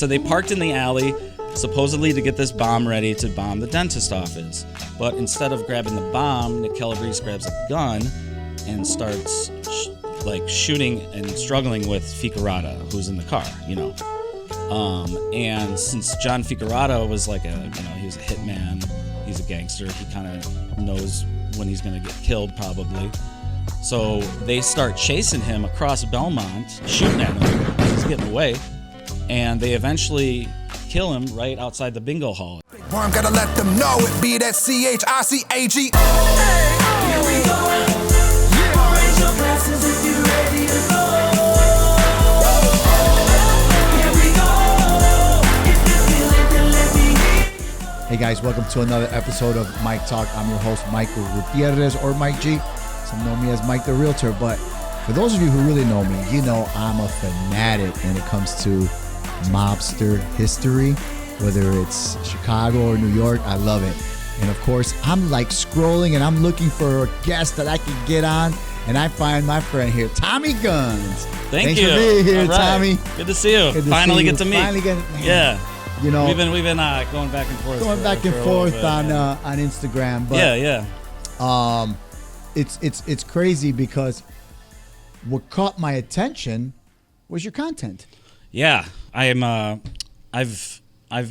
so they parked in the alley, supposedly to get this bomb ready to bomb the dentist office. But instead of grabbing the bomb, Nick Calabrese grabs a gun and starts shooting and struggling with Ficarrata, who's in the car, and since John Ficarrata was he was a hitman, he's a gangster, he kind of knows when he's going to get killed probably. So they start chasing him across Belmont, shooting at him as he's getting away, and they eventually kill him right outside the bingo hall. I'm gonna let them know it be that CHICAG. Hey, here we go. Raise your glasses if you're ready to go. Here we go. If you feel it, then let me hear. Hey guys, welcome to another episode of Mike Talk. I'm your host, Michael Gutierrez, or Mike G. Some know me as Mike the Realtor, but for those of you who really know me, you know I'm a fanatic when it comes to mobster history, whether it's Chicago or New York. I love it. And of course, I'm scrolling and I'm looking for a guest that I can get on, and I find my friend here, Tommy Gunz. Thanks for being here, right. Tommy. Good to see you. Finally get to meet. Yeah. You know, we've been going back and forth. On Instagram, but yeah. It's crazy because what caught my attention was your content. Yeah, I've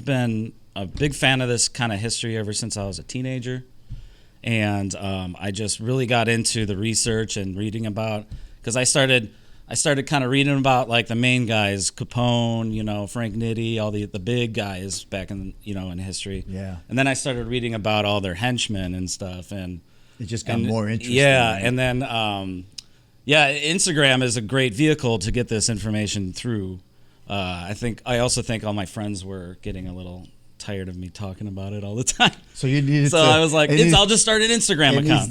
been a big fan of this kind of history ever since I was a teenager, and I just really got into the research and reading about, because I started kind of reading about the main guys, Capone, Frank Nitti, all the big guys back in in history. Yeah. And then I started reading about all their henchmen and stuff, and it just got more interesting. Yeah, right? and then Instagram is a great vehicle to get this information through. I also think all my friends were getting a little tired of me talking about it all the time. So you needed So I was like, I'll just start an Instagram account.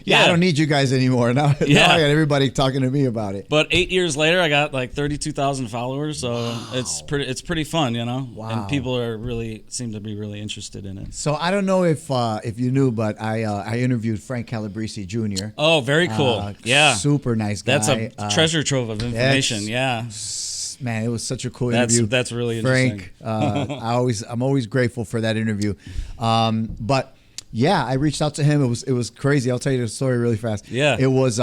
I don't need you guys anymore. Now I got everybody talking to me about it. But 8 years later, I got 32,000 followers. So it's pretty fun, Wow. And people seem to be really interested in it. So I don't know if you knew, but I interviewed Frank Calabrese Jr. Oh, very cool. Yeah. Super nice guy. That's a treasure trove of information. Yeah. Man, it was such a cool interview. That's really Frank, interesting. I'm always grateful for that interview. But yeah, I reached out to him. It was crazy. I'll tell you the story really fast. Yeah. It was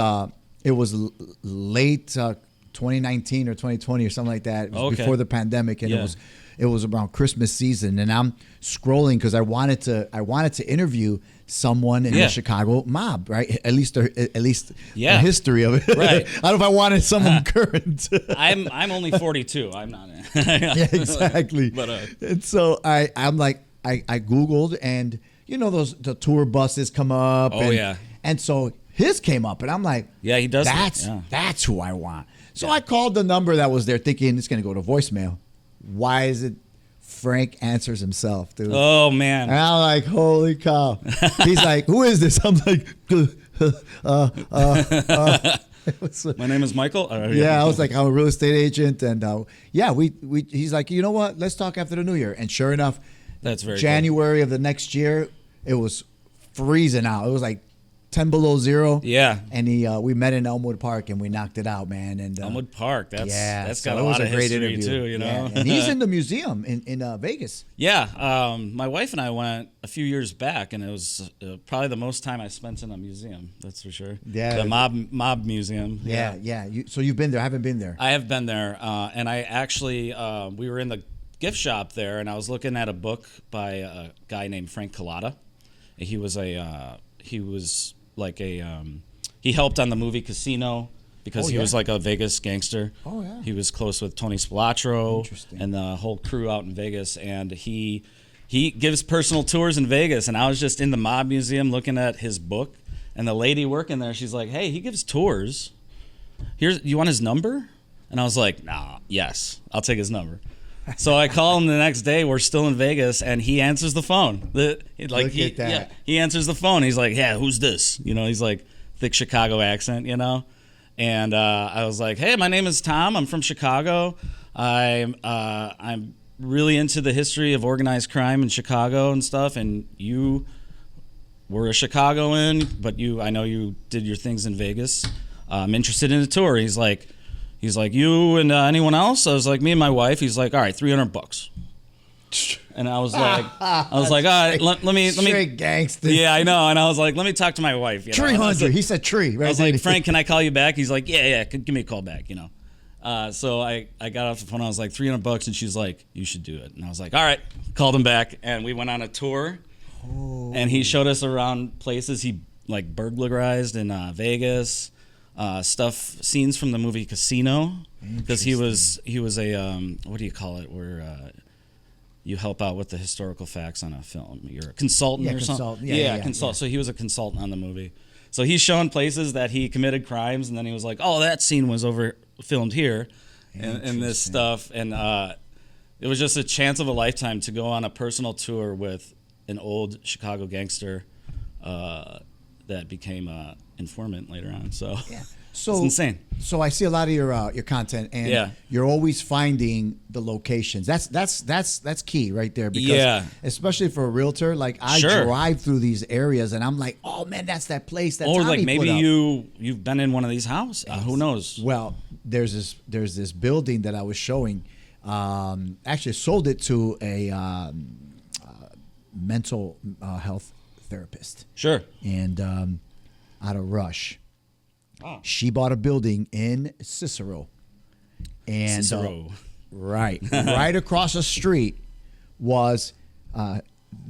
late 2019 or 2020 or something like that. It was before the pandemic, and it was around Christmas season, and I'm scrolling because I wanted to interview someone in the Chicago mob, right? At least the history of it. Right. I don't know if I wanted someone current. I'm only 42. I'm not. Yeah, exactly. But and so I Googled, and the tour buses come up. And so his came up, and I'm like, yeah, he does. That's who I want. So I called the number that was there, thinking it's going to go to voicemail. Why is it Frank answers himself, dude? Oh, man. And I'm like, holy cow. He's like, who is this? I'm like, my name is Michael. I was like, I'm a real estate agent. And he's like, you know what? Let's talk after the new year. And sure enough, that's very January of the next year, it was freezing out. It was like 10 below zero. Yeah. And we met in Elmwood Park, and we knocked it out, man. And Elmwood Park, that's got a lot of great history interview. too, Yeah. And he's in the museum in Vegas. Yeah. My wife and I went a few years back, and it was probably the most time I spent in a museum. That's for sure. Yeah. The mob museum. Yeah. So you've been there? I haven't been there. I have been there, and I actually we were in the gift shop there, and I was looking at a book by a guy named Frank Collada. He helped on the movie Casino because he was like a Vegas gangster. Oh, yeah. He was close with Tony Spilotro and the whole crew out in Vegas, and he gives personal tours in Vegas. And I was just in the mob museum looking at his book, and the lady working there, she's like, "Hey, he gives tours. You want his number?" And I was like, "Nah, yes, I'll take his number." So I call him the next day. We're still in Vegas, and he answers the phone. Look at that. Yeah, he answers the phone. He's like, "Yeah, who's this?" He's like thick Chicago accent, And I was like, "Hey, my name is Tom. I'm from Chicago. I'm really into the history of organized crime in Chicago and stuff. And you were a Chicagoan, but I know you did your things in Vegas. I'm interested in a tour." He's like, He's like, you and anyone else? I was like, me and my wife. He's like, all right, $300. And I was like, all right, let me. Straight gangster. Yeah, I know. And I was like, let me talk to my wife. You know? 300. He said tree. Right? I was like, Frank, can I call you back? He's like, yeah, give me a call back, you know. So I got off the phone. I was like, $300, and she's like, you should do it. And I was like, all right. Called him back, and we went on a tour. Oh. And he showed us around places he like burglarized in Vegas, scenes from the movie Casino, because he was a what do you call it, where you help out with the historical facts on a film. You're a consultant or something. Consultant. So he was a consultant on the movie. So he's shown places that he committed crimes, and then he was like, "Oh, that scene was filmed here," and this stuff. And it was just a chance of a lifetime to go on a personal tour with an old Chicago gangster that became an informant later on. So. Yeah. So it's insane. So I see a lot of your content, and you're always finding the locations. That's key right there. Because especially for a realtor, like I drive through these areas, and I'm like, oh man, that's that place that. Or Tommy like maybe put up. you've been in one of these houses. Who knows? Well, there's this building that I was showing. Actually, sold it to a mental health therapist. Sure. And out of Rush. Oh. She bought a building in Cicero, and right across the street was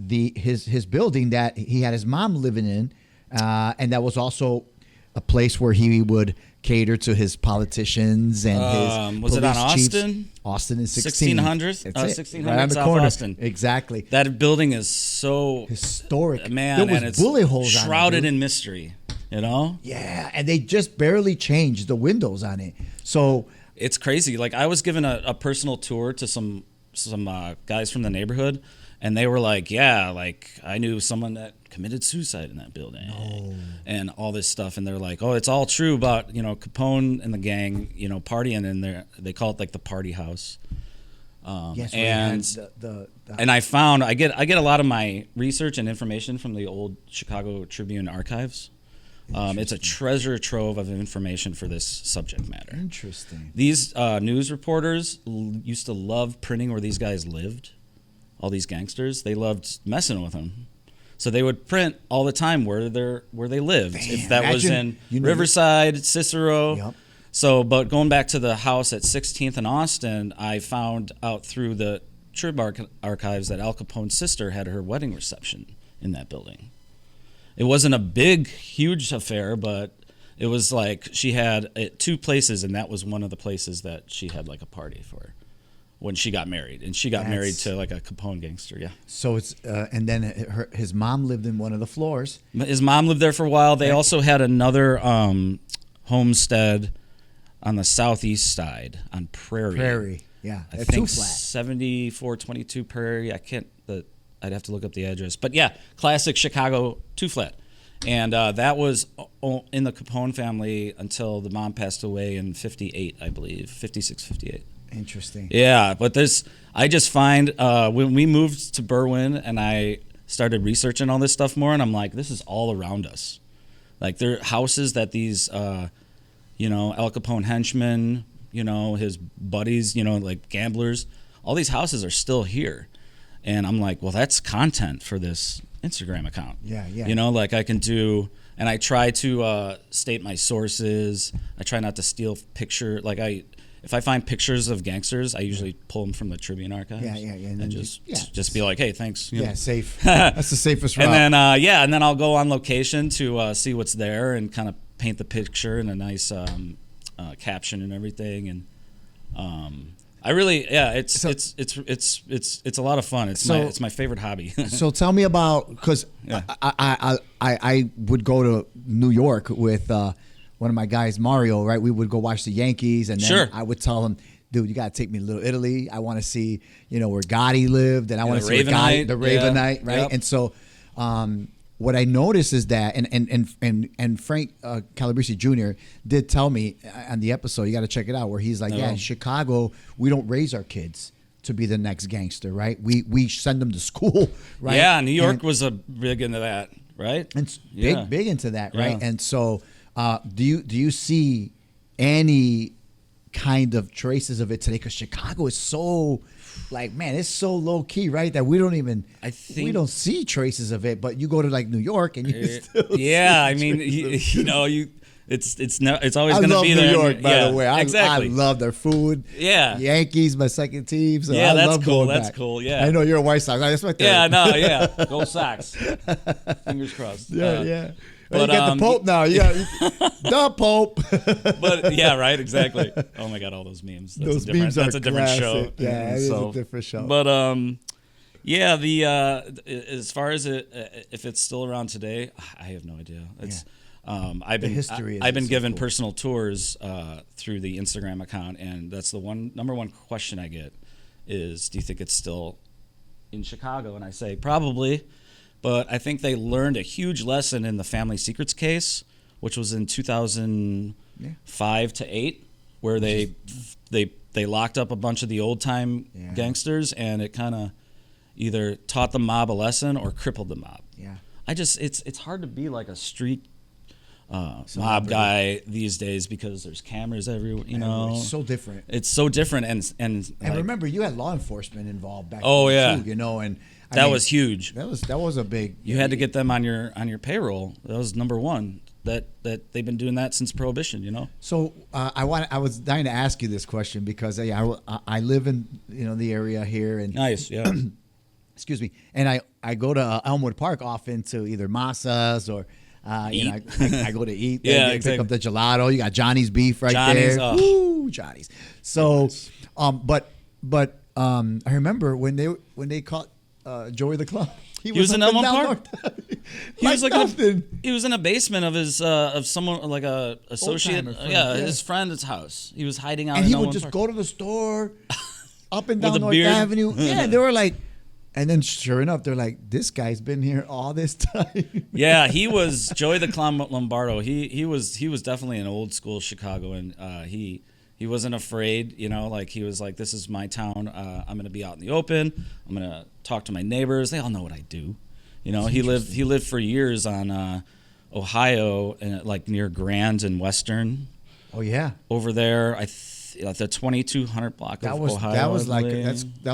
his building that he had his mom living in, and that was also a place where he would cater to his politicians and his was it on chiefs. Austin? Austin is 1600s. 1600 right on the South corner. Austin. Exactly. That building is so historic. Man, there was and it's bullet holes shrouded on it, in mystery. You know? Yeah, and they just barely changed the windows on it. So it's crazy. Like I was given a personal tour to some guys from the neighborhood, and they were like, "Yeah, like I knew someone that committed suicide in that building, and all this stuff." And they're like, "Oh, it's all true about Capone and the gang, partying in there. They call it like the party house." And I found I get a lot of my research and information from the old Chicago Tribune archives. It's a treasure trove of information for this subject matter. Interesting. These news reporters used to love printing where these guys lived. All these gangsters, they loved messing with them. So they would print all the time where they lived. Damn, if that was in Riverside, Cicero. Yep. So, but going back to the house at 16th and Austin, I found out through the Trib archives that Al Capone's sister had her wedding reception in that building. It wasn't a big, huge affair, but it was like she had two places, and that was one of the places that she had like a party for when she got married. And she got married to like a Capone gangster, yeah. So it's, and then his mom lived in one of the floors. His mom lived there for a while. They also had another homestead on the southeast side on Prairie. Yeah. I think 7422 Prairie. I'd have to look up the address. But yeah, classic Chicago 2-flat. And that was in the Capone family until the mom passed away in 58, I believe, 56, 58. Interesting. Yeah, but I just find when we moved to Berwyn and I started researching all this stuff more, and I'm like, this is all around us. Like there are houses that these, Al Capone henchmen, his buddies, like gamblers, all these houses are still here. And I'm like, well, that's content for this Instagram account. Yeah. Like I can do, and I try to state my sources. I try not to steal if I find pictures of gangsters, I usually pull them from the Tribune archives. Yeah. And just be like, hey, thanks. Yeah, safe. That's the safest route. And then, I'll go on location to see what's there and kind of paint the picture and a nice caption and everything. And I really, it's a lot of fun. It's my favorite hobby. So tell me about, because I would go to New York with one of my guys, Mario, right? We would go watch the Yankees, and then I would tell him, dude, you got to take me to Little Italy. I want to see, where Gotti lived, and I want to see the Ravenite, right? Yep. And so what I noticed is that, and Frank Calabrese Jr. did tell me on the episode, you got to check it out, where he's like, in Chicago, we don't raise our kids to be the next gangster, right? We send them to school, right? Yeah, New York was big into that, right? And big into that, right? And so, do you see any kind of traces of it today, because Chicago is so, like, man, it's so low key, right? That we don't even, we don't see traces of it. But you go to like New York and you still yeah, I mean, it's always going to be there. I love New York, by the way. Exactly. I love their food. Yeah, Yankees, my second team. So yeah, I that's love cool. going That's back. cool. Yeah, I know you're a White Sox. That's my third. Yeah, no, yeah, go Sox. Fingers crossed. Yeah. But you got the Pope now. Yeah, the Pope. But yeah, right, exactly. Oh my God, all those memes. Those memes are that's a different show. classic. Yeah, it is a different show. But yeah, as far as if it's still around today, I have no idea. It's I've been given personal tours through the Instagram account, and that's the number one question I get is, do you think it's still in Chicago? And I say probably. But I think they learned a huge lesson in the Family Secrets case, which was in 2005 to 8, where they locked up a bunch of the old time gangsters, and it kind of either taught the mob a lesson or crippled the mob. Yeah, it's hard to be like a street mob guy these days because there's cameras everywhere. You know, it's so different. It's so different, and like, remember, you had law enforcement involved back then too, you know, and. That was huge. That was a big. You had to get them on your payroll. That was number one. That they've been doing that since Prohibition. You know. So I was dying to ask you this question because I live in the area here and nice, yeah. Excuse me, and I go to Elmwood Park often to either Massa's or I go to eat. Yeah, pick up the gelato. You got Johnny's beef right there. Woo, Johnny's. So, but I remember when they caught. Joey the Clown. He was in Elmwood Park. He was like nothing. He was in a basement of his of someone like a associate. His friend's house. He was hiding out. And in he would Elmwood just Park. go to the store, up and down With a North beard. Avenue. Yeah, they were like, and then sure enough, they're like, this guy's been here all this time. Yeah, he was Joey the Clown Lombardo. He was definitely an old school Chicagoan. He wasn't afraid, like he was like, this is my town. I'm going to be out in the open. I'm going to talk to my neighbors. They all know what I do. He lived for years on Ohio, and like near Grand and Western. Oh yeah, over there. At the 2200 block of Ohio. That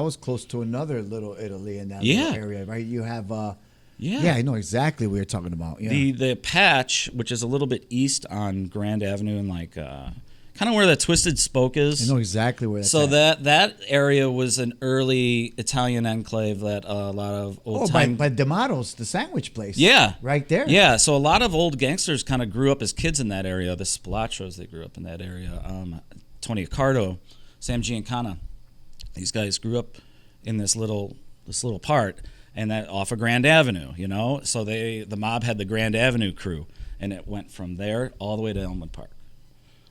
was close to another Little Italy in that little area, right? You have yeah, I know exactly what you're talking about. Yeah. The patch, which is a little bit east on Grand Avenue and like kind of where the Twisted Spoke is. I know exactly where that's at. That area was an early Italian enclave that a lot of old time... by D'Amato's, the sandwich place. Yeah. Right there. Yeah, so a lot of old gangsters kind of grew up as kids in that area. The Spilotros, they grew up in that area. Tony Accardo, Sam Giancana. These guys grew up in this little part, and that off of Grand Avenue, So the mob had the Grand Avenue crew, and it went from there all the way to Elmwood Park.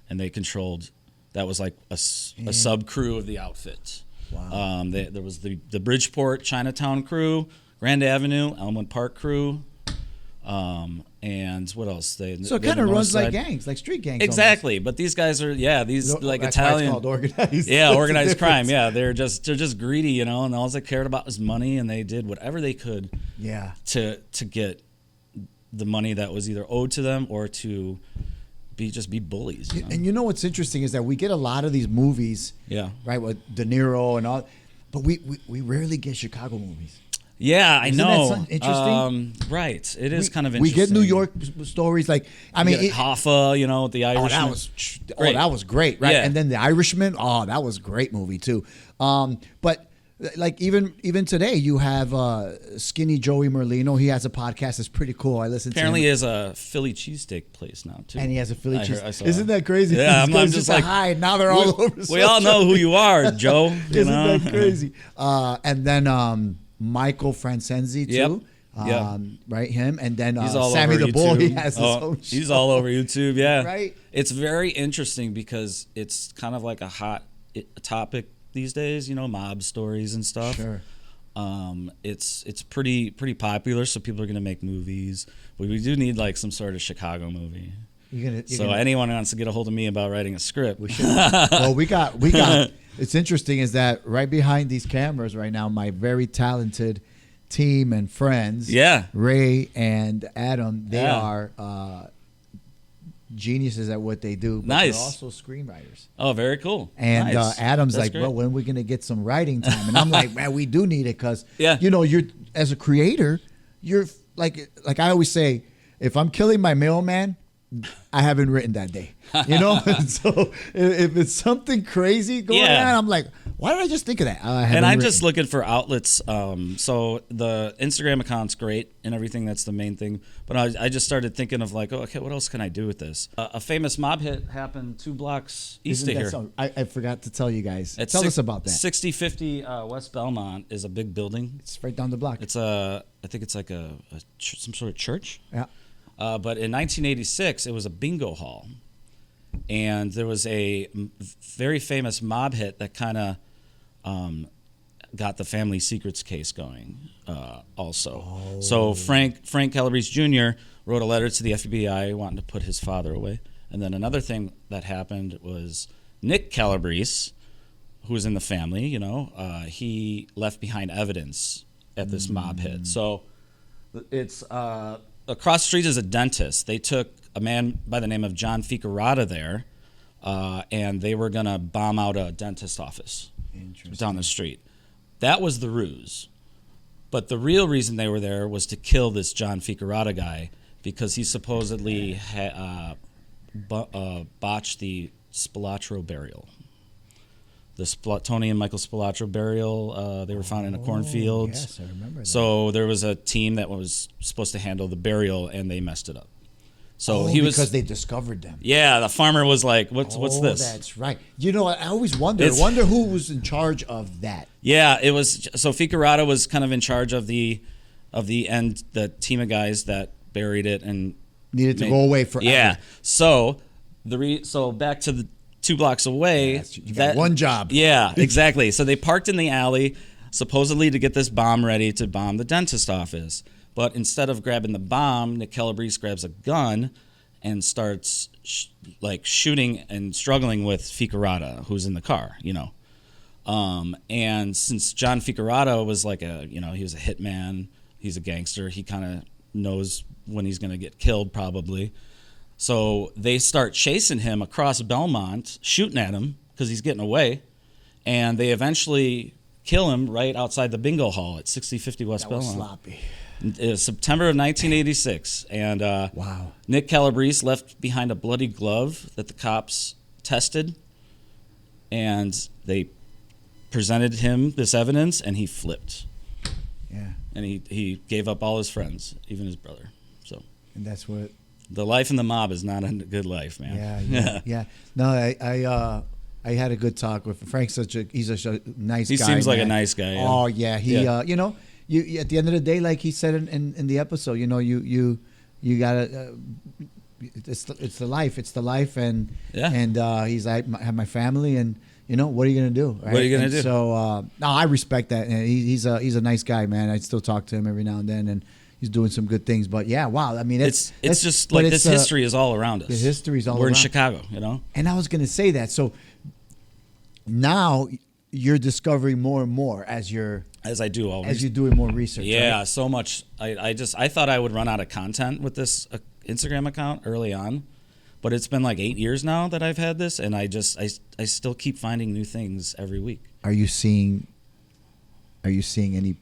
And they controlled, that was like a sub crew of the outfit. Wow. There was the Bridgeport Chinatown crew, Grand Avenue, Elmwood Park crew, and what else? So it kind of runs like gangs, like street gangs. Exactly, almost. But these guys are like that's Italian. Why it's called organized. Yeah, organized crime. Yeah, they're just greedy, and all they cared about was money, and they did whatever they could. Yeah. To get the money that was either owed to them or to be bullies. And what's interesting is that we get a lot of these movies, right, with De Niro and all, but we rarely get Chicago movies. Yeah, I know. Isn't that interesting? Right, it is kind of interesting. We get New York stories like Hoffa, the Irishman. That was great, right? Yeah. And then The Irishman, that was a great movie too. But like even today, you have Skinny Joey Merlino. He has a podcast that's pretty cool. I listen Apparently to him. he has a Philly cheesesteak place now too. And he has a Philly cheese. Isn't that crazy? Yeah, I'm just like, hide. Now they're all over. We all know who you are, Joe. Isn't that crazy? And then Michael Francenzi too. Yep. Right, him, and then he's all Sammy over the Bull. YouTube. He has his own show. He's all over YouTube. Yeah, right. It's very interesting because it's kind of like a hot topic these days. Mob stories and stuff. Sure. It's pretty popular, so people are gonna make movies. But we do need like some sort of Chicago movie. Anyone wants to get a hold of me about writing a script, we should. Well, we got. It's interesting is that right behind these cameras right now, my very talented team and friends, Ray and Adam, they are geniuses at what they do, but Nice. they're also screenwriters. Oh, very cool. And Nice. Adam's That's like, great. well, when are we going to get some writing time? And I'm like, man, we do need it because, Yeah. you know, you're as a creator, you're like I always say, if I'm killing my mailman, I haven't written that day. You know? So if it's something crazy going Yeah. on, I'm like, why did I just think of that? I haven't And I'm written. just looking for outlets. So the Instagram account's great and everything. That's the main thing. But I just started thinking of like, oh, okay, what else can I do with this? A famous mob hit happened 2 blocks east Isn't of that here. something? I forgot to tell you guys. It's Tell us about that. 6050 West Belmont is a big building. It's right down the block. It's I think it's like some sort of church. Yeah. But in 1986, it was a bingo hall, and there was a very famous mob hit that kind of got the family secrets case going. Also, so Frank Calabrese Jr. wrote a letter to the FBI wanting to put his father away, and then another thing that happened was Nick Calabrese, who was in the family. You know, he left behind evidence at this mob hit. So it's across the street is a dentist. They took a man by the name of John Ficarata there, and they were gonna bomb out a dentist office down the street. That was the ruse. But the real reason they were there was to kill this John Ficarata guy because he supposedly botched the Spilatro burial. Tony and Michael Spilatro burial, they were found in a cornfield. Yes, I remember that. So there was a team that was supposed to handle the burial, and they messed it up. So because they discovered them. Yeah, the farmer was like, "What's this?" That's right. You know, I always wonder It's- who was in charge of that. Yeah, it was. So Ficarata was kind of in charge of the the team of guys that buried it and Needed to go away forever. Yeah. So so back to the 2 blocks away. Yeah, you got one job. Yeah, exactly. So they parked in the alley, supposedly to get this bomb ready to bomb the dentist office. But instead of grabbing the bomb, Nick Calabrese grabs a gun and starts shooting and struggling with Ficarata, who's in the car, you know. And since John Ficarata was like he was a hitman, he's a gangster, he kind of knows when he's going to get killed probably. So they start chasing him across Belmont, shooting at him because he's getting away. And they eventually kill him right outside the bingo hall at 6050 West That was Belmont. sloppy. It was September of 1986, and Wow. Nick Calabrese left behind a bloody glove that the cops tested, and they presented him this evidence, and he flipped, Yeah. and he gave up all his friends, even his brother. So And that's what. the life in the mob is not a good life, man. Yeah. No, I had a good talk with Frank. He's a nice guy. He seems like a man. nice guy. Yeah. Oh yeah, Yeah. you know, you at the end of the day, like he said in the episode, you know, you gotta. It's the life, and Yeah. and he's like, I have my family, and you know, what are you gonna do? Right? What are you gonna And do? So no, I respect that. And he's a nice guy, man. I still talk to him every now and then, and he's doing some good things. But yeah, wow. I mean, It's just but like this history is all around us. the history's all We're in around. Chicago, you know. And I was going to say that. So now you're discovering more and more as you're doing more research. Yeah, right? so much. I thought I would run out of content with this Instagram account early on, but it's been like 8 years now that I've had this, and I still keep finding new things every week. Are you seeing any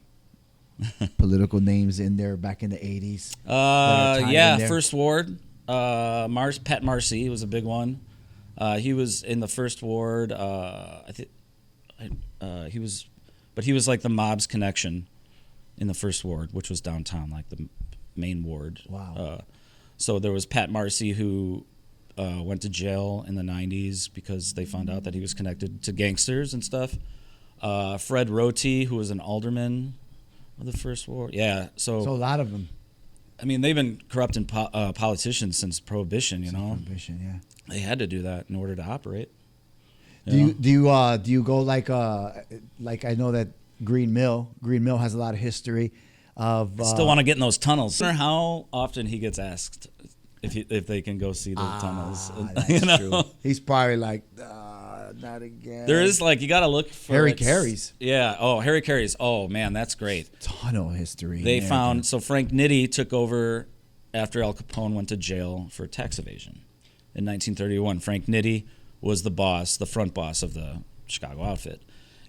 political names in there back in the 80s? that are tied in Yeah, there? First Ward. Pat Marcy was a big one. He was in the First Ward. I think he was like the mob's connection in the First Ward, which was downtown, like the main ward. Wow. So there was Pat Marcy, who went to jail in the 90s because they found out that he was connected to gangsters and stuff. Fred Roti, who was an alderman of the First Ward. Yeah. So a lot of them. I mean, they've been corrupting politicians since Prohibition. You know, Prohibition, yeah. they had to do that in order to operate. Do you go like I know that Green Mill has a lot of history of Still want to get in those tunnels. I wonder how often he gets asked if they can go see the tunnels. That's You know? true. He's probably like, not again. There is you got to look for Harry Carey's. Yeah. Oh, Harry Carey's. Oh man, that's great. Tunnel history. They there, found dude. so Frank Nitti took over after Al Capone went to jail for tax evasion. in 1931. Frank Nitti was the boss, the front boss of the Chicago outfit.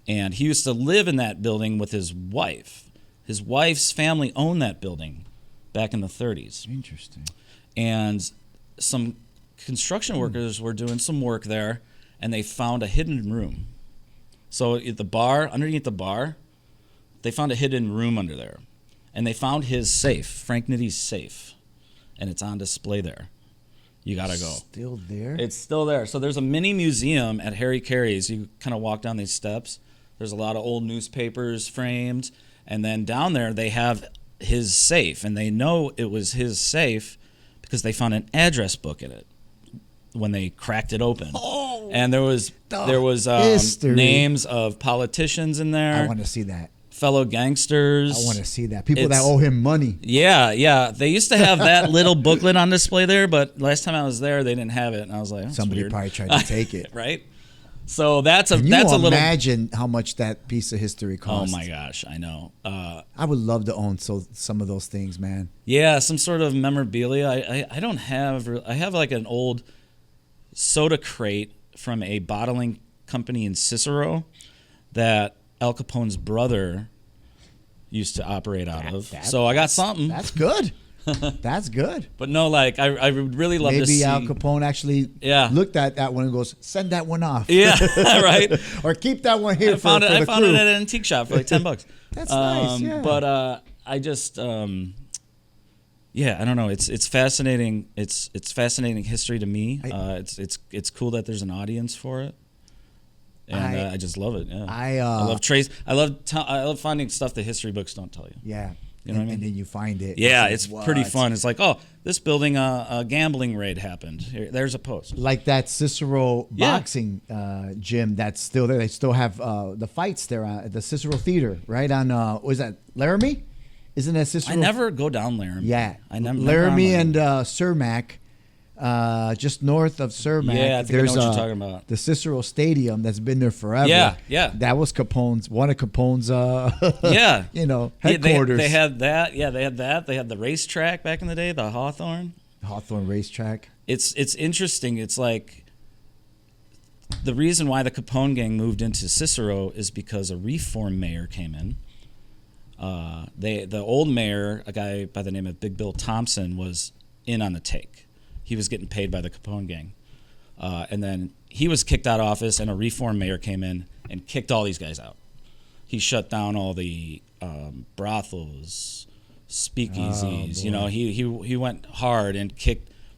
And he used to live in that building with his wife. His wife's family owned that building back in the 30s. Interesting. And some construction workers were doing some work there, and they found a hidden room. So at the bar, underneath the bar, they found a hidden room under there. And they found his safe, Frank Nitti's safe. And it's on display there. You got to go. Still there? It's still there. So there's a mini museum at Harry Carey's. You kind of walk down these steps. There's a lot of old newspapers framed. And then down there, they have his safe. And they know it was his safe because they found an address book in it when they cracked it open. Oh, and there was names of politicians in there. I want to see that. Fellow gangsters. I want to see that. People that owe him money. Yeah. They used to have that little booklet on display there, but last time I was there, they didn't have it, and I was like, oh, somebody weird. probably tried to take it. Right? So that's a Can you little. Imagine how much that piece of history costs. Oh my gosh, I know. I would love to own some of those things, man. Yeah, some sort of memorabilia. I don't have. I have like an old soda crate from a bottling company in Cicero that Al Capone's brother used to operate out of. So I got something. That's good. That's good. But no, like I would really love to see. Maybe Al Capone actually looked at that one and goes, send that one off. Yeah, right. Or keep that one here. I found it at an antique shop for like $10. That's nice. Yeah. But I just I don't know. It's fascinating. It's fascinating history to me. It's cool that there's an audience for it. And I just love it. Yeah. I love trace. I love finding stuff that history books don't tell you. Yeah. You know what I mean? And then you find it. Yeah, it's pretty fun. It's like, oh, this building, a gambling raid happened. There's a post. Like that Cicero boxing gym that's still there. They still have the fights there at the Cicero Theater, right on, was that Laramie? Isn't that Cicero? I never go down Laramie. Yeah. I never Laramie and Cermak. Just north of Cermak, yeah, I think there's I know what you're talking about. The Cicero Stadium that's been there forever. Yeah. That was one of Capone's headquarters. They had that. Yeah, they had that. They had the racetrack back in the day, the Hawthorne racetrack. It's interesting. It's like the reason why the Capone gang moved into Cicero is because a reform mayor came in. The old mayor, a guy by the name of Big Bill Thompson, was in on the take. He was getting paid by the Capone gang. And then he was kicked out of office, and a reform mayor came in and kicked all these guys out. He shut down all the brothels, speakeasies. He went hard and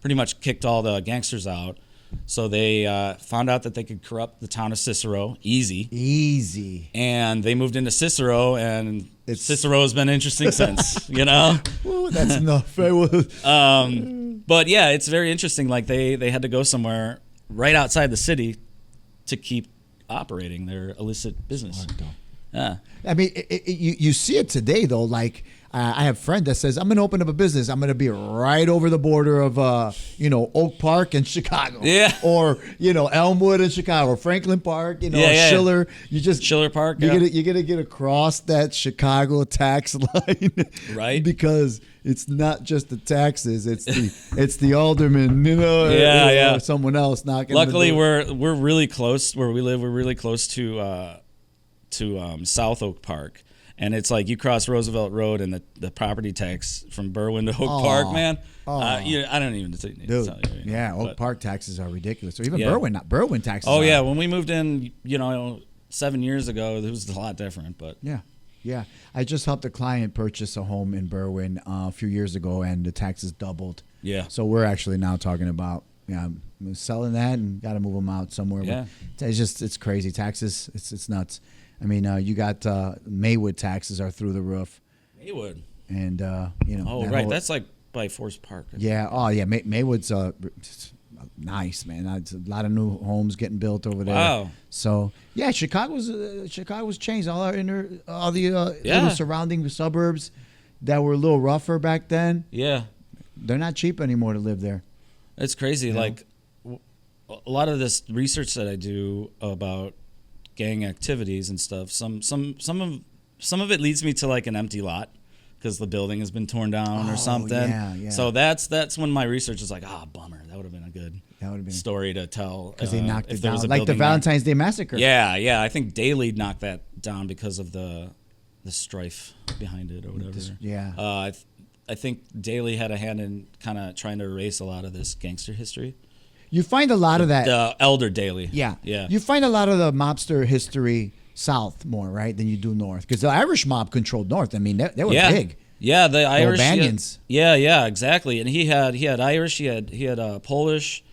pretty much kicked all the gangsters out. So they found out that they could corrupt the town of Cicero easy. And they moved into Cicero, and Cicero's been interesting since, Ooh, that's enough. But yeah, it's very interesting. Like they had to go somewhere right outside the city to keep operating their illicit business. Yeah. I mean, you see it today though. Like I have a friend that says, I'm going to open up a business. I'm going to be right over the border of Oak Park in Chicago. Yeah. Or Elmwood in Chicago, Franklin Park. Schiller. Schiller Park. You got to get across that Chicago tax line, right? Because it's not just the taxes; it's the alderman, or someone else knocking. Luckily, we're really close where we live. We're really close to South Oak Park. And it's like you cross Roosevelt Road, and the property tax from Berwyn to Oak Park, man. I don't even need to tell you. Oak Park taxes are ridiculous. Or even Berwyn taxes. Oh, yeah. When we moved in, 7 years ago, it was a lot different. But yeah. I just helped a client purchase a home in Berwyn a few years ago, and the taxes doubled. Yeah. So we're actually now talking about selling that and got to move them out somewhere. Yeah. But it's crazy. Taxes, it's nuts. I mean, you got Maywood taxes are through the roof. Maywood. And, Oh, right. That's like by Forest Park. Yeah. Oh, yeah. Maywood's nice, man. It's a lot of new homes getting built over there. Wow. So, yeah, Chicago's changed. All the little surrounding suburbs that were a little rougher back then. Yeah. They're not cheap anymore to live there. It's crazy. Like, a lot of this research that I do about gang activities and stuff, some of it leads me to like an empty lot because the building has been torn down or something. Yeah. So that's when my research is like, bummer, that would have been a good That would have been story to tell because they knocked if it there was down, a like the building there. Valentine's Day Massacre. Yeah. I think Daley knocked that down because of the strife behind it or whatever. Yeah. I think Daley had a hand in kind of trying to erase a lot of this gangster history. You find a lot of that. The elder Daley. Yeah. Yeah. You find a lot of the mobster history south more, right, than you do north. Because the Irish mob controlled north. I mean, they were big. Yeah, the Irish. O'Banions. Yeah, exactly. And he had Irish. He had Polish.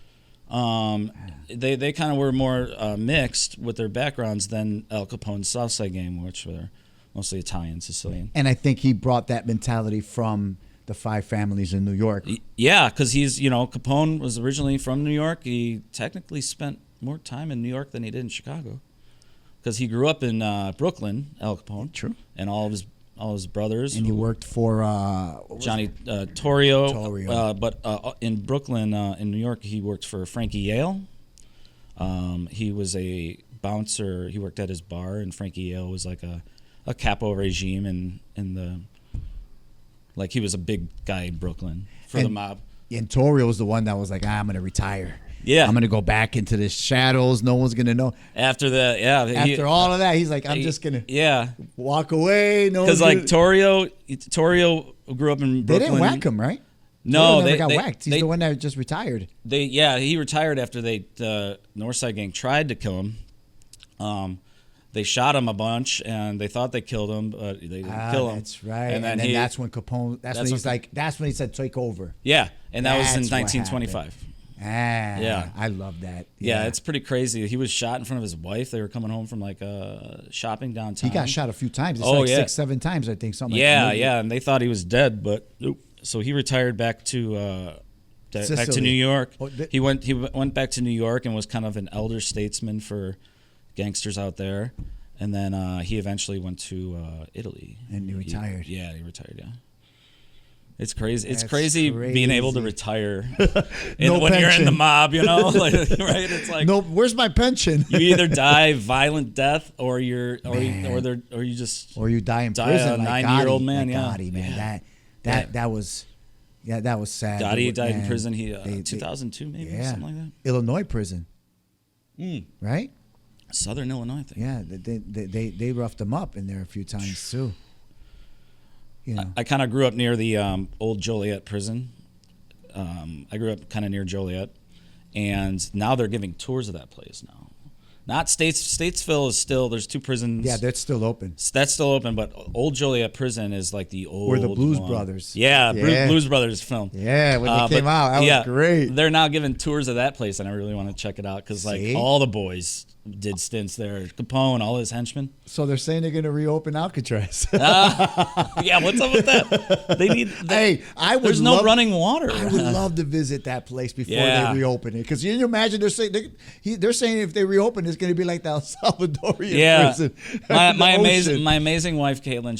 They kind of were more mixed with their backgrounds than Al Capone's South Side gang, which were mostly Italian, Sicilian. And I think he brought that mentality from the 5 families in New York. Yeah, because Capone was originally from New York. He technically spent more time in New York than he did in Chicago, because he grew up in Brooklyn, Al Capone. True. And all his brothers. And he worked for Johnny Torrio. Torrio. But in Brooklyn, in New York, he worked for Frankie Yale. He was a bouncer. He worked at his bar, and Frankie Yale was like a capo regime in the. Like, he was a big guy in Brooklyn for the mob. And Torrio was the one that was like, I'm going to retire. Yeah. I'm going to go back into the shadows. No one's going to know. After that, yeah. After all of that, he's like, I'm just going to walk away. No, because like Torrio grew up in Brooklyn. They didn't whack him, right? No, Torrio never got whacked. He's the one that just retired. He retired after the Northside gang tried to kill him. They shot him a bunch, and they thought they killed him, but they didn't kill him. That's right. And then that's when Capone. That's when he said take over. Yeah, and that was in That's what 1925. Yeah, I love that. Yeah, it's pretty crazy. He was shot in front of his wife. They were coming home from like shopping downtown. He got shot a few times. It's 6, 7 times, I think. Something. Yeah, and they thought he was dead, but so he retired back to New York. He went back to New York and was kind of an elder statesman for gangsters out there, and then he eventually went to Italy. And he retired. He retired. Yeah. It's crazy. It's crazy being able to retire when you're in the mob, right? It's like, no. Where's my pension? You either die violent death, or you die in prison. A 9-year-old man. Gotti, man. That was sad. Gotti died in prison. 2002 maybe, something like that. Illinois prison, right? Southern Illinois, I think. Yeah, they roughed him up in there a few times too. I kind of grew up near the old Joliet prison. I grew up kind of near Joliet, and now they're giving tours of that place now. Not Statesville is still, there's 2 prisons. Yeah, that's still open. That's still open, but old Joliet prison is like the old Where the Blues one. Brothers. Yeah, Blues Brothers film. Yeah, when they came out, that was great. They're now giving tours of that place, and I really want to check it out because like all the boys did stints there. Capone, all his henchmen. So they're saying they're going to reopen Alcatraz. Yeah, what's up with that? They need. There's no running water. I would love to visit that place before they reopen it, because you imagine they're saying if they reopen, it's going to be like the El Salvadorian prison. My amazing wife Caitlin,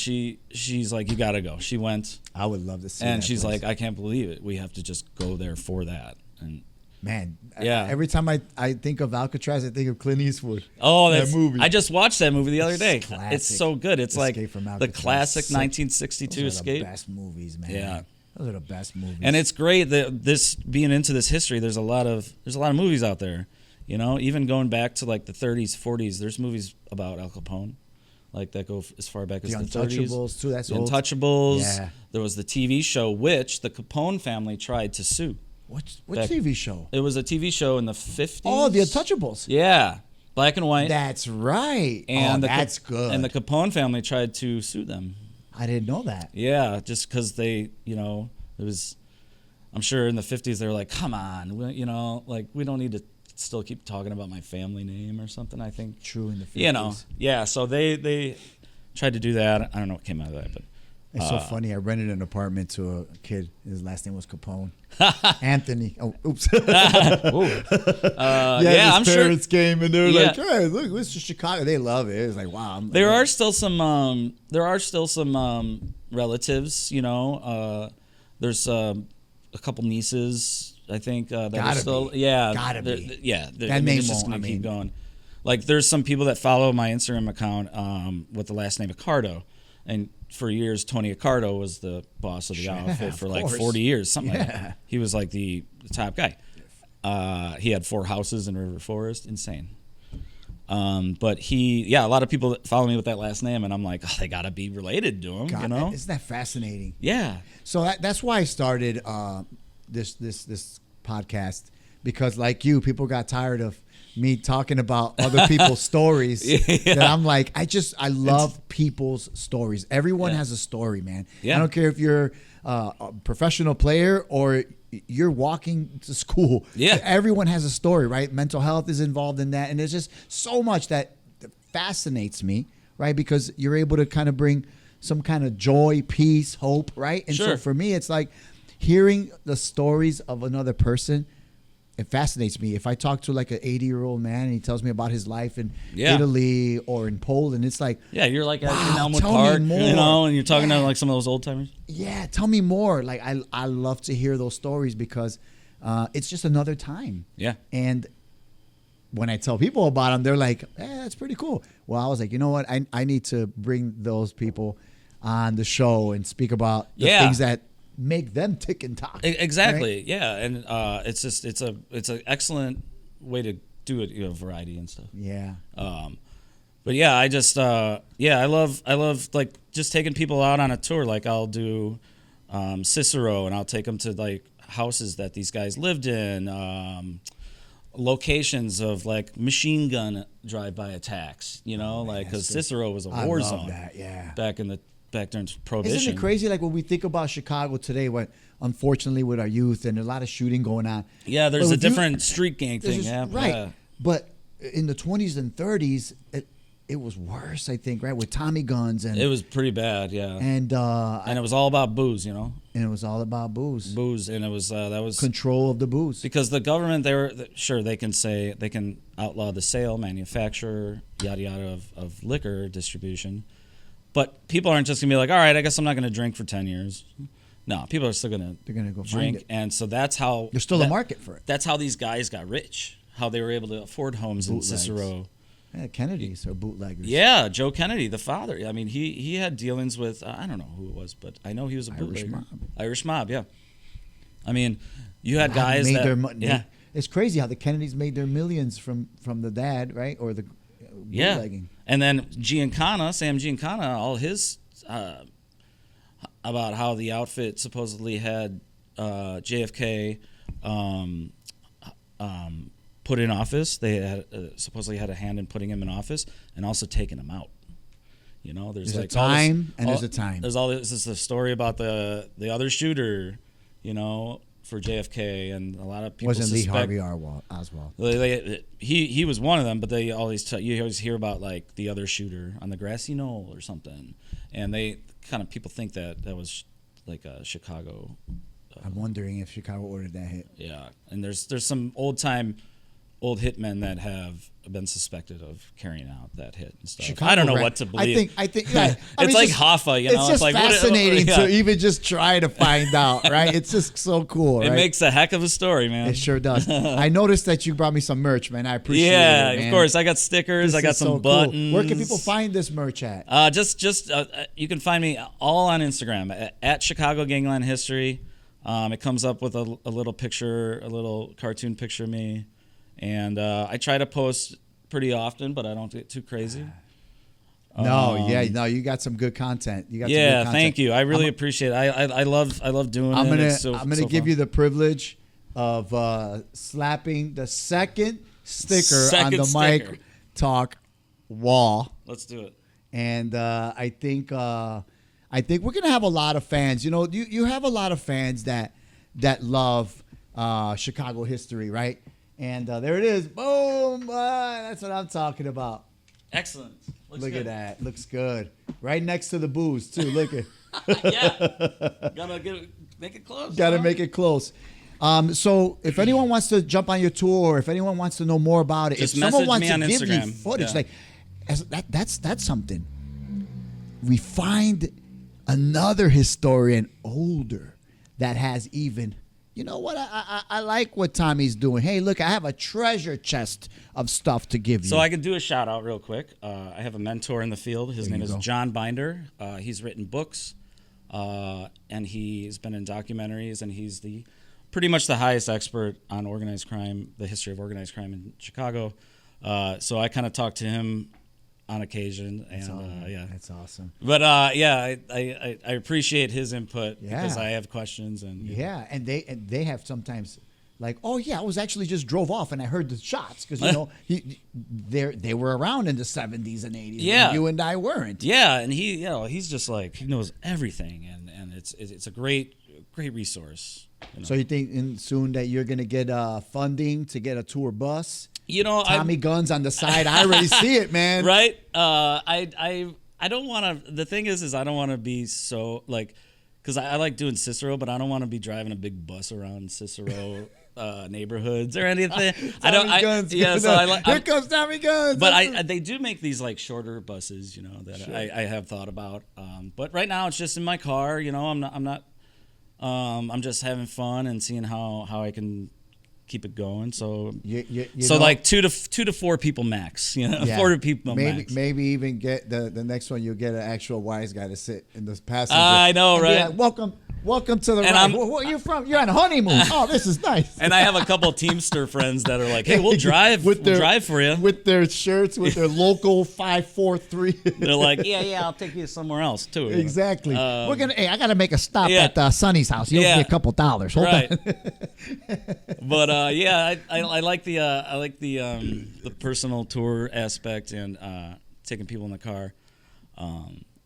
she's like, you got to go. She went. I would love to see. And that she's place. like, I can't believe it. We have to just go there for that. And man, yeah. Every time I think of Alcatraz, I think of Clint Eastwood. Oh, that movie. I just watched that movie the other day. Classic. It's so good. It's like the classic 1962 Those Escape. Are the best movies, man. Yeah, those are the best movies. And it's great that this being into this history. There's a lot of movies out there. Even going back to like the 30s, 40s. There's movies about Al Capone, like that go as far back as the 30s. Untouchables too. That's the old. Untouchables. Yeah. There was the TV show which the Capone family tried to sue. What TV show? It was a TV show in the 50s. Oh, The Untouchables. Yeah, black and white. That's right. And that's good. And the Capone family tried to sue them. I didn't know that. Yeah, just because they, it was. I'm sure in the 50s they were like, come on, we don't need to still keep talking about my family name or something. I think. True in the 50s. Yeah. So they tried to do that. I don't know what came out of that, but. It's so funny. I rented an apartment to a kid. His last name was Capone. Anthony. Oh, oops. His I'm parents came and they were like, "Hey, look, this is Chicago." They love it. It's like, wow. There are still some relatives. There's a couple nieces. I think that are still. Yeah. Gotta be. Yeah. That name it's just won't. gonna keep going. Like there's some people that follow my Instagram account with the last name Accardo, and for years, Tony Accardo was the boss of the outfit for like 40 years, something like that. He was like the top guy. He had 4 houses in River Forest. Insane. But a lot of people follow me with that last name, and I'm like, oh, they gotta be related to him. God, You know? isn't that fascinating? Yeah. So that's why I started this podcast, because like you, people got tired of me talking about other people's stories. That I'm like, I love people's stories. Everyone has a story, man. Yeah. I don't care if you're a professional player or you're walking to school. Yeah. Everyone has a story, right? Mental health is involved in that. And there's just so much that fascinates me, right? Because you're able to kind of bring some kind of joy, peace, hope, right? And so for me, it's like hearing the stories of another person. It fascinates me. If I talk to like an 80-year-old man and he tells me about his life in Italy or in Poland, it's like, you're like wow, at Elmwood tell Park, me more. you know, and you're talking to like some of those old timers. Yeah, tell me more. Like I love to hear those stories because it's just another time. Yeah. And when I tell people about them, they're like, that's pretty cool. Well, I was like, you know what? I need to bring those people on the show and speak about the things that make them tick and talk. Exactly. Right? Yeah. And it's just it's an excellent way to do it, you know, variety and stuff. Yeah. But yeah, I just I love like just taking people out on a tour. Like I'll do Cicero, and I'll take them to like houses that these guys lived in, locations of like machine gun drive-by attacks, you know, like because Cicero was a war zone back during Prohibition. Isn't it crazy? Like when we think about Chicago today, what unfortunately with our youth and a lot of shooting going on. Yeah, there's a different street gang thing. Right. Yeah. But in the 20s and 30s, it was worse, I think, right? With Tommy Gunz. And it was pretty bad, yeah. And it was all about booze, you know? And it was all about booze. Booze, and it was, that was... control of the booze. Because the government, they can outlaw the sale, manufacture, yada yada of liquor distribution. But people aren't just going to be like, all right, I guess I'm not going to drink for 10 years. No, people are still going to go drink. find it. And so that's how... There's still a market for it. That's how these guys got rich, how they were able to afford homes in Cicero. Yeah, Kennedys are bootleggers. Yeah, Joe Kennedy, the father. I mean, he had dealings with, I don't know who it was, but I know he was a bootlegger. Irish mob, yeah. I mean, you had guys that... their money. Yeah. It's crazy how the Kennedys made their millions from the dad, right? Or the bootlegging. And then Sam Giancana, all his... about how the outfit supposedly had JFK put in office. They had supposedly had a hand in putting him in office and also taking him out. You know, there's like a time and there's a time. There's all this is a story about the other shooter, you know, for JFK, and a lot of people wasn't suspect, Lee Harvey Oswald. He was one of them, but they always you always hear about like the other shooter on the grassy knoll or something, and they kind of people think that was like a Chicago. I'm wondering if Chicago ordered that hit. Yeah, and there's some old hitmen that have been suspected of carrying out that hit and stuff. Chicago, I don't know right? what to believe. I think right. It's like Hoffa, you know. It's just like fascinating to even just try to find out, right? It's just so cool. It right? makes a heck of a story, man. It sure does. I noticed that you brought me some merch, man. I appreciate it. Yeah, man. of course. I got stickers. I got some so buttons. Cool. Where can people find this merch at? You can find me all on Instagram at Chicago Gangland History. It comes up with a little picture, a little cartoon picture of me. And I try to post pretty often, but I don't get too crazy. You got some good content. You got some good content. Thank you. I really appreciate it. I love doing it. I'm gonna give you the privilege of slapping the second sticker on the Mike Talk wall. Let's do it. And I think we're gonna have a lot of fans. You know, you have a lot of fans that love Chicago history, right? And there it is. Boom. That's what I'm talking about. Excellent. Look at that. Looks good. Right next to the booze, too. Look at yeah. Gotta make it close. Gotta make it close. So if anyone wants to jump on your tour, if anyone wants to know more about it, just if someone wants me to on give Instagram. me footage, that's something. We find another historian older that has even... You know what? I like what Tommy's doing. Hey, look, I have a treasure chest of stuff to give you. So I can do a shout out real quick. I have a mentor in the field. His name is John Binder. He's written books, and he's been in documentaries, and he's the pretty much the highest expert on organized crime, the history of organized crime in Chicago. So I kind of talk to him on occasion, and yeah, that's awesome. But yeah, I appreciate his input because I have questions, and and they have sometimes like, oh yeah, I was actually just drove off and I heard the shots because you know they were around in the 70s and 80s. Yeah, when you and I weren't. Yeah, and he's just like, he knows everything, and it's a great resource. You know? So you think soon that you're gonna get funding to get a tour bus? You know, Tommy Gunz on the side. I already see it, man. Right? I don't want to. The thing is I don't want to be so like, because I like doing Cicero, but I don't want to be driving a big bus around Cicero neighborhoods or anything. Gunz, So I like. Here comes Tommy Gunz. But they do make these like shorter buses, you know, that I have thought about. But right now it's just in my car. You know, I'm not. I'm just having fun and seeing how I can keep it going. So so like 2 to 4 people max. You know, 4 people max. Maybe even get the next one. You'll get an actual wise guy to sit in the passenger. I know, right? Like, welcome to the ride. Where are you from? You're on honeymoon. Oh, this is nice. And I have a couple Teamster friends that are like, hey, we'll drive for you. With their shirts, with their local 543. They're like, yeah, I'll take you somewhere else too. Exactly. I gotta make a stop at Sonny's house. You'll get a couple dollars. Hold on. But I like the personal tour aspect and taking people in the car.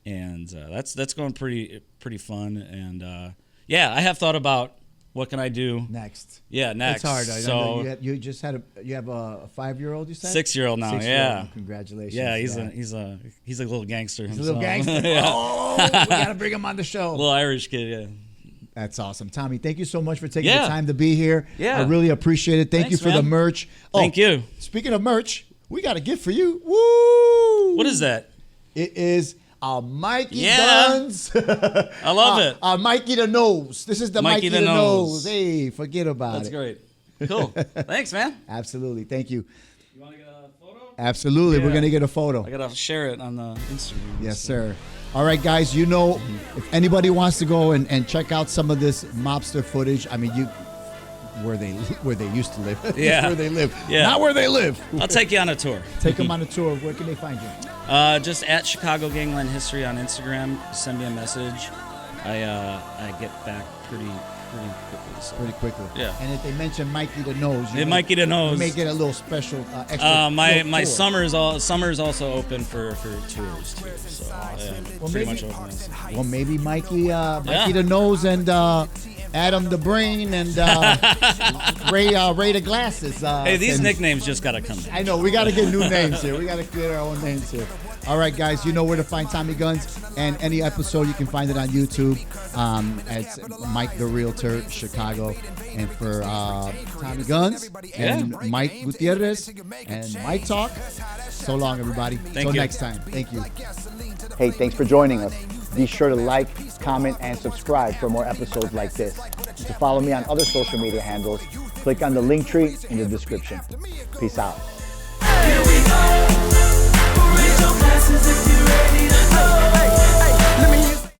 And that's going pretty fun, and I have thought about what can I do next. Yeah, next. It's hard. So you just had you have a 5-year-old. You said 6-year-old now. 6-year-old. Yeah, congratulations. Yeah, he's a little gangster. He's a little gangster. Yeah. Oh, we gotta bring him on the show. Little Irish kid. Yeah. That's awesome. Tommy, thank you so much for taking the time to be here. Yeah. I really appreciate it. Thank you for the merch. Thank you. Speaking of merch, we got a gift for you. Woo! What is that? It is a Mikey Gunz. I love it. Mikey the Nose. This is the Mikey the Nose. Hey, forget about That's great. Cool. Thanks, man. Absolutely. Thank you. You want to get a photo? Absolutely. Yeah. We're going to get a photo. I got to share it on the Instagram. Yes, sir. All right, guys, you know, if anybody wants to go and check out some of this mobster footage, I mean, where they used to live. Yeah. Where they live. Yeah. Not where they live. I'll take you on a tour. Take them on a tour. Where can they find you? Just at Chicago Gangland History on Instagram. Send me a message. I get back pretty quickly. So. Pretty quickly. Yeah. And if they mention Mikey the Nose, you may get a little special extra. My summer's also open for tours too. So pretty much open. Well, maybe Mikey the Nose and Adam the Brain and Ray the Glasses. Hey, these nicknames just gotta come in. I know, we gotta get new names here. We gotta get our own names here. All right, guys, you know where to find Tommy Gunz, and any episode you can find it on YouTube. It's Mike the Realtor Chicago, and for Tommy Gunz and Mike Gutierrez and Mike Talk. So long, everybody. Till next time. Thank you. Hey, thanks for joining us. Be sure to like, comment, and subscribe for more episodes like this. To follow me on other social media handles, click on the link tree in the description. Peace out. Here we go. Raise your glasses if you're ready to go.